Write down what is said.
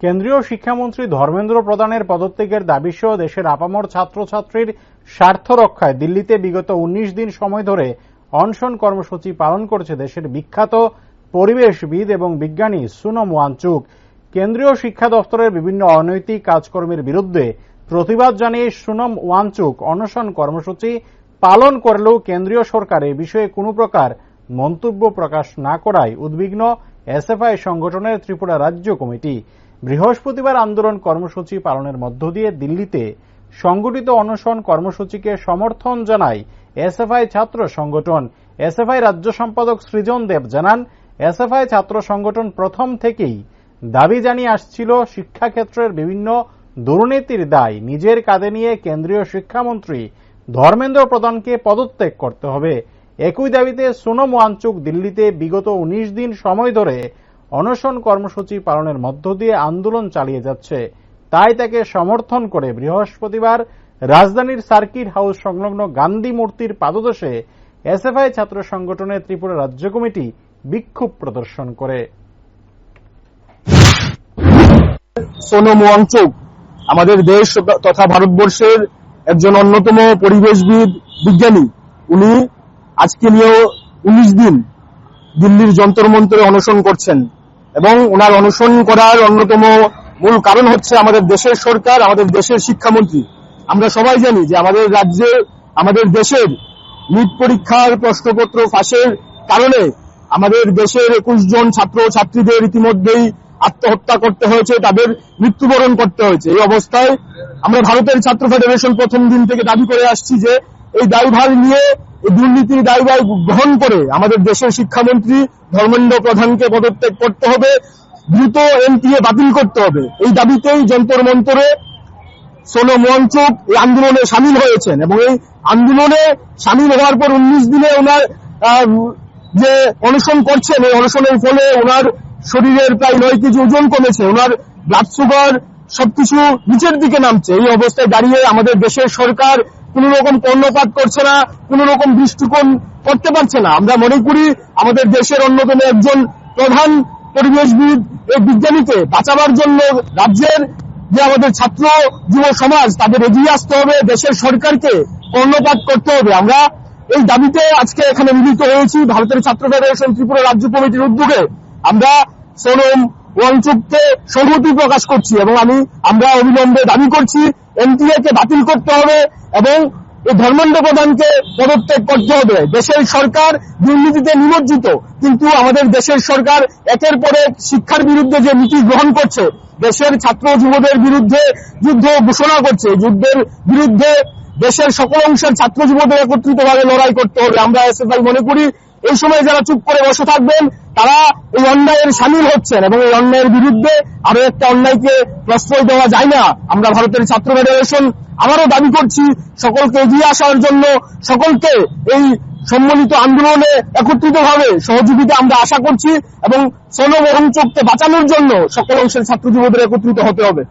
কেন্দ্রীয় শিক্ষামন্ত্রী ধর্মেন্দ্র প্রধানের পদত্যাগের দাবিসহ দেশের আপামর ছাত্রছাত্রীর স্বার্থ রক্ষায় দিল্লিতে বিগত 19 দিন সময় ধরে অনশন কর্মসূচি পালন করছে দেশের বিখ্যাত পরিবেশবিদ এবং বিজ্ঞানী সোনম ওয়াংচুক। কেন্দ্রীয় শিক্ষা দপ্তরের বিভিন্ন অনৈতিক কাজকর্মের বিরুদ্ধে প্রতিবাদ জানিয়ে সোনম ওয়াংচুক অনশন কর্মসূচি পালন করলেও কেন্দ্রীয় সরকার এ বিষয়ে কোনো প্রকার মন্তব্য প্রকাশ না করায় উদ্বিগ্ন এসএফআই সংগঠনের ত্রিপুরা রাজ্য কমিটি। বৃহস্পতিবার আন্দোলন কর্মসূচি পালনের মধ্য দিয়ে দিল্লিতে সংগঠিত অনশন কর্মসূচিকে সমর্থন জানায় এসএফআই ছাত্র সংগঠন। এসএফআই রাজ্য সম্পাদক সৃজন দেব জানান, এসএফআই ছাত্র সংগঠন প্রথম থেকেই দাবি জানিয়ে আসছিল শিক্ষাক্ষেত্রের বিভিন্ন দুর্নীতির দায় নিজের কাঁধে নিয়ে কেন্দ্রীয় শিক্ষামন্ত্রী ধর্মেন্দ্র প্রধানকে পদত্যাগ করতে হবে। একই দাবিতে সোনম ওয়াংচুক দিল্লিতে বিগত 19 দিন সময় ধরে অনশন কর্মসূচি পালনের মধ্য দিয়ে আন্দোলন চালিয়ে যাচ্ছে। তাই তাকে সমর্থন করে বৃহস্পতিবার রাজধানীর সার্কিট হাউস সংলগ্ন গান্ধী মূর্তির পাদদেশে এসএফআই ছাত্র সংগঠনের ত্রিপুরা রাজ্য কমিটি বিক্ষোভ প্রদর্শন করে। সোনম ওয়াংচুক আমাদের দেশ তথা ভারতবর্ষের একজন অন্যতম পরিবেশবিদ বিজ্ঞানী। উনি আজকে নিয়েও 19 দিন দিল্লির যন্তর মন্তরে অনশন করছেন এবং ওনার অনশন করার অন্যতম মূল কারণ হচ্ছে আমাদের দেশের সরকার, আমাদের দেশের শিক্ষামন্ত্রী। আমরা সবাই জানি যে আমাদের রাজ্যে, আমাদের দেশের নিট পরীক্ষার প্রশ্নপত্র ফাঁসের কারণে আমাদের দেশের 21 জন ছাত্র ছাত্রীদের ইতিমধ্যেই আত্মহত্যা করতে হয়েছে, তাদের মৃত্যুবরণ করতে হয়েছে। এই অবস্থায় আমরা ভারতের ছাত্র ফেডারেশন প্রথম দিন থেকে দাবি করে আসছি যে এই দায়ভার নিয়ে, এই দুর্নীতির দায়ভার গ্রহণ করে আমাদের দেশের শিক্ষামন্ত্রী ধর্মেন্দ্র প্রধানকে পদত্যাগ করতে হবে, দ্রুত এনটিএ বাতিল করতে হবে। এই দাবিতেই যন্তর মন্তরে সোনম ওয়াংচুক এই আন্দোলনে সামিল হয়েছেন এবং এই আন্দোলনে সামিল হওয়ার পর 19 দিনে ওনার যে অনশন করছেন, এই অনশনের ফলে ওনার শরীরের প্রায় 9 কেজি ওজন কমেছে, ওনার ব্লাড সুগার সবকিছু নিচের দিকে নামছে। এই অবস্থায় দাঁড়িয়ে আমাদের দেশের সরকার কোন রকম কর্ণপাত করছে না, কোন রকম দৃষ্টিকোণ করতে পারছে না। আমরা মনে করি আমাদের দেশের অন্যতম একজন প্রধান পরিবেশবিদ এই বিজ্ঞানীকে বাঁচাবার জন্য রাজ্যের যে আমাদের ছাত্র যুব সমাজ তাদের এগিয়ে আসতে হবে, দেশের সরকারকে কর্ণপাত করতে হবে। আমরা এই দাবিতে আজকে এখানে মিলিত হয়েছি ভারতের ছাত্র ফেডারেশন ত্রিপুরা রাজ্য কমিটির উদ্যোগে। আমরা সোনম ওয়াংচুককে সংহতি প্রকাশ করছি এবং আমরা অবিলম্বে দাবি করছি এনটিএ কে বাতিল করতে হবে এবং এই ধর্মেন্দ্র প্রধানকে পদত্যাগ করতে হবে। দেশের সরকার দুর্নীতিতে নিমজ্জিত, কিন্তু আমাদের দেশের সরকার একের পর এক শিক্ষার বিরুদ্ধে যে নীতি গ্রহণ করছে, দেশের ছাত্র যুবদের বিরুদ্ধে যুদ্ধ ঘোষণা করছে। যুদ্ধের বিরুদ্ধে দেশের সকল অংশের ছাত্র যুবদের একত্রিতভাবে লড়াই করতে হবে। আমরা এসএফআই মনে করি এই সময় যারা চুপ করে বসে থাকবেন তারা এই অন্যায়ের সামিল হচ্ছেন এবং এই অন্যায়ের বিরুদ্ধে আরো একটা অন্যায়কে প্রশ্রয় দেওয়া যায় না। আমরা ভারতের ছাত্র ফেডারেশন আবারও দাবি করছি সকলকে এগিয়ে আসার জন্য, সকলকে এই সম্মিলিত আন্দোলনে একত্রিতভাবে সহযোগিতা আমরা আশা করছি এবং সোনম ওয়াংচুককে বাঁচানোর জন্য সকল অংশের ছাত্র যুবদের একত্রিত হতে হবে।